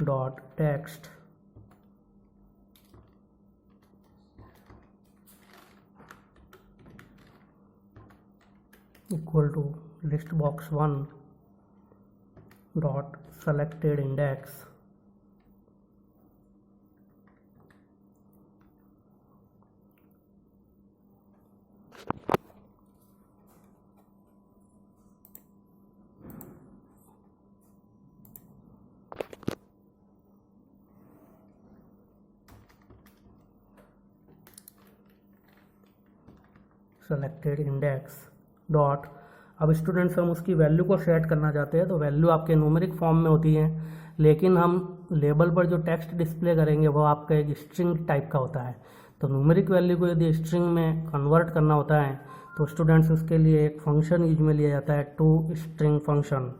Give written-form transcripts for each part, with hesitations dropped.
Dot text equal to list box 1 dot selected index selected index dot. अब students हम उसकी value को set करना चाहते हैं, तो वैल्यू आपके न्यूमेरिक फॉर्म में होती है, लेकिन हम लेबल पर जो टेक्स्ट डिस्प्ले करेंगे वो आपका एक स्ट्रिंग टाइप का होता है। तो न्यूमेरिक वैल्यू को यदि स्ट्रिंग में कन्वर्ट करना होता है तो स्टूडेंट्स उसके लिए एक फंक्शन यूज में लिया जाता है, टू स्ट्रिंग फंक्शन।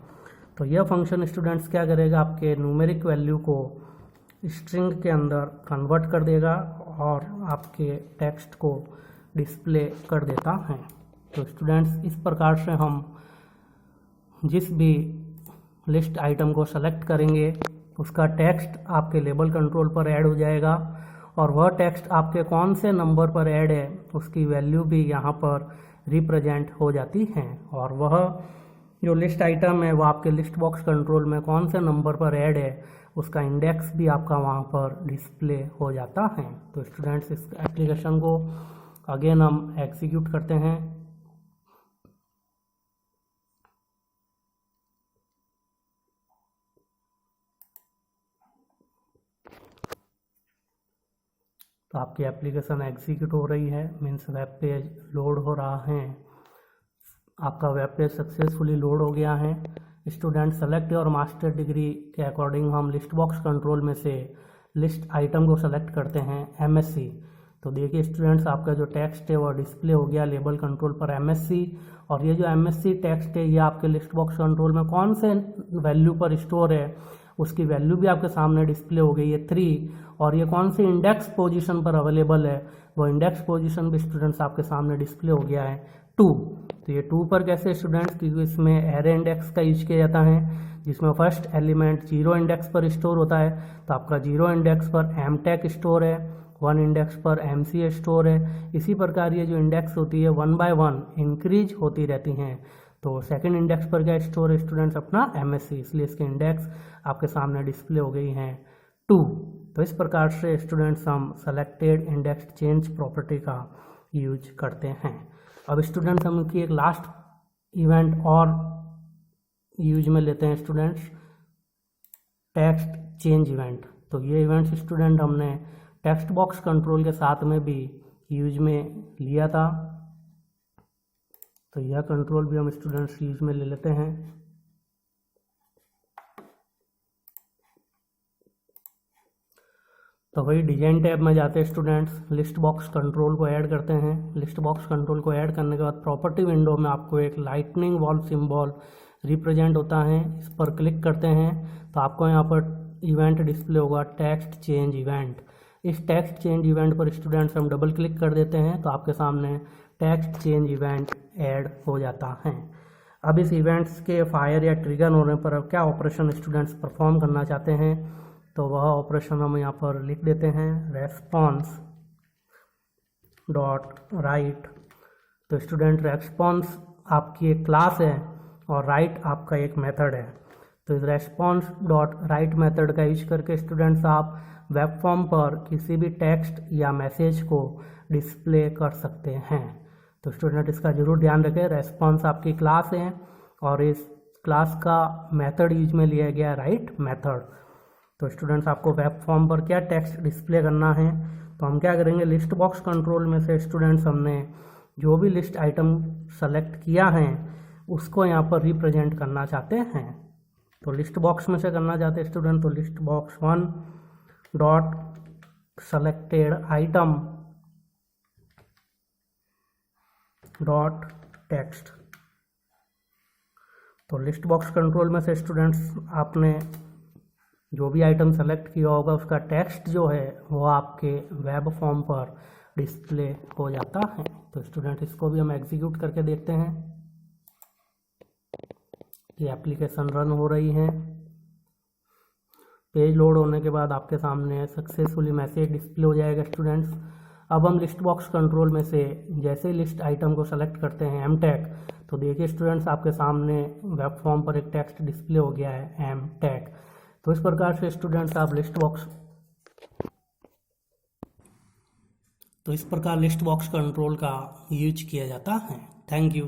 तो यह फंक्शन स्टूडेंट्स क्या करेगा, आपके न्यूमेरिक वैल्यू को स्ट्रिंग के अंदर कन्वर्ट कर देगा और आपके टेक्स्ट को डिस्प्ले कर देता है। तो स्टूडेंट्स इस प्रकार से हम जिस भी लिस्ट आइटम को सेलेक्ट करेंगे उसका टेक्स्ट आपके लेबल कंट्रोल पर ऐड हो जाएगा, और वह टेक्स्ट आपके कौन से नंबर पर ऐड है उसकी वैल्यू भी यहाँ पर रिप्रेजेंट हो जाती है, और वह जो लिस्ट आइटम है वो आपके लिस्ट बॉक्स कंट्रोल में कौन से नंबर पर ऐड है उसका इंडेक्स भी आपका वहाँ पर डिस्प्ले हो जाता है। तो स्टूडेंट्स इस एप्लीकेशन को अगेन हम एग्जीक्यूट करते हैं। तो आपकी एप्लीकेशन एग्जीक्यूट हो रही है, मीन्स वेब पेज लोड हो रहा है। आपका वेब पेज सक्सेसफुली लोड हो गया है। स्टूडेंट सेलेक्ट और मास्टर डिग्री के अकॉर्डिंग हम लिस्ट बॉक्स कंट्रोल में से लिस्ट आइटम को सेलेक्ट करते हैं MSC। तो देखिए स्टूडेंट्स आपका जो टेक्स्ट है वो डिस्प्ले हो गया लेबल कंट्रोल पर MSC, और ये जो MSC टेक्स्ट है ये आपके लिस्ट बॉक्स कंट्रोल में कौन से वैल्यू पर स्टोर है उसकी वैल्यू भी आपके सामने डिस्प्ले हो गई है 3, और ये कौन सी इंडेक्स पोजीशन पर अवेलेबल है वो इंडेक्स पोजीशन भी स्टूडेंट्स आपके सामने डिस्प्ले हो गया है 2। तो ये 2 पर कैसे स्टूडेंट्स, क्योंकि इसमें एरे इंडेक्स का यूज किया जाता है जिसमें फर्स्ट एलिमेंट 0 इंडेक्स पर स्टोर होता है। तो आपका 0 इंडेक्स पर mtech स्टोर है, 1 इंडेक्स पर MCA स्टोर है। इसी प्रकार ये जो इंडेक्स होती है 1 by 1 इंक्रीज होती रहती हैं। तो सेकंड इंडेक्स पर क्या स्टोर है स्टूडेंट्स, अपना MSC, इसलिए इसके इंडेक्स आपके सामने डिस्प्ले हो गई हैं 2। तो इस प्रकार से स्टूडेंट्स हम सेलेक्टेड इंडेक्स चेंज प्रॉपर्टी का यूज करते हैं। अब स्टूडेंट्स हम उनकी एक लास्ट इवेंट और यूज में लेते हैं स्टूडेंट्स, टेक्स्ट चेंज इवेंट। तो ये इवेंट्स स्टूडेंट हमने टेक्स्ट बॉक्स कंट्रोल के साथ में भी यूज में लिया था, तो यह कंट्रोल भी हम स्टूडेंट्स यूज में ले लेते हैं। तो वही डिजाइन टैब में जाते हैं स्टूडेंट्स, लिस्ट बॉक्स कंट्रोल को ऐड करते हैं। लिस्ट बॉक्स कंट्रोल को ऐड करने के बाद प्रॉपर्टी विंडो में आपको एक लाइटनिंग बॉल्ब सिंबल रिप्रेजेंट होता है, इस पर क्लिक करते हैं तो आपको यहाँ पर इवेंट डिस्प्ले होगा टेक्स्ट चेंज इवेंट। इस टेक्स्ट चेंज इवेंट पर स्टूडेंट्स हम डबल क्लिक कर देते हैं तो आपके सामने टेक्स्ट चेंज इवेंट ऐड हो जाता है। अब इस इवेंट्स के फायर या ट्रिगर होने पर अब क्या ऑपरेशन स्टूडेंट्स परफॉर्म करना चाहते हैं तो वह ऑपरेशन हम यहाँ पर लिख देते हैं, रेस्पॉन्स डॉट राइट। तो स्टूडेंट रेस्पॉन्स आपकी एक क्लास है और राइट आपका एक मेथड है। तो इस रेस्पॉन्स डॉट राइट मेथड का यूज करके स्टूडेंट्स आप वेब फॉर्म पर किसी भी टेक्स्ट या मैसेज को डिस्प्ले कर सकते हैं। तो स्टूडेंट इसका जरूर ध्यान रखें, रेस्पॉन्स आपकी क्लास है और इस क्लास का मेथड यूज में लिया गया राइट मेथड। तो स्टूडेंट्स आपको वेब फॉर्म पर क्या टेक्स्ट डिस्प्ले करना है तो हम क्या करेंगे, लिस्ट बॉक्स कंट्रोल में से स्टूडेंट्स हमने जो भी लिस्ट आइटम सेलेक्ट किया है उसको यहाँ पर रिप्रेजेंट करना चाहते हैं। तो लिस्ट बॉक्स में से करना चाहते हैं स्टूडेंट, तो list box 1 dot selected item dot text. तो लिस्ट बॉक्स कंट्रोल में से स्टूडेंट्स आपने जो भी आइटम सेलेक्ट किया होगा उसका टेक्स्ट जो है वो आपके वेब फॉर्म पर डिस्प्ले हो जाता है। तो स्टूडेंट इसको भी हम एग्जीक्यूट करके देखते हैं, ये एप्लीकेशन रन हो रही है। पेज लोड होने के बाद आपके सामने सक्सेसफुली मैसेज डिस्प्ले हो जाएगा स्टूडेंट्स। अब हम लिस्ट बॉक्स कंट्रोल में से जैसे लिस्ट आइटम को सेलेक्ट करते हैं एम टैग, तो देखिए स्टूडेंट्स आपके सामने वेब फॉर्म पर एक टेक्स्ट डिस्प्ले हो गया है एम टैग। तो इस प्रकार से स्टूडेंट्स आप लिस्ट बॉक्स कंट्रोल का यूज किया जाता है। Thank you.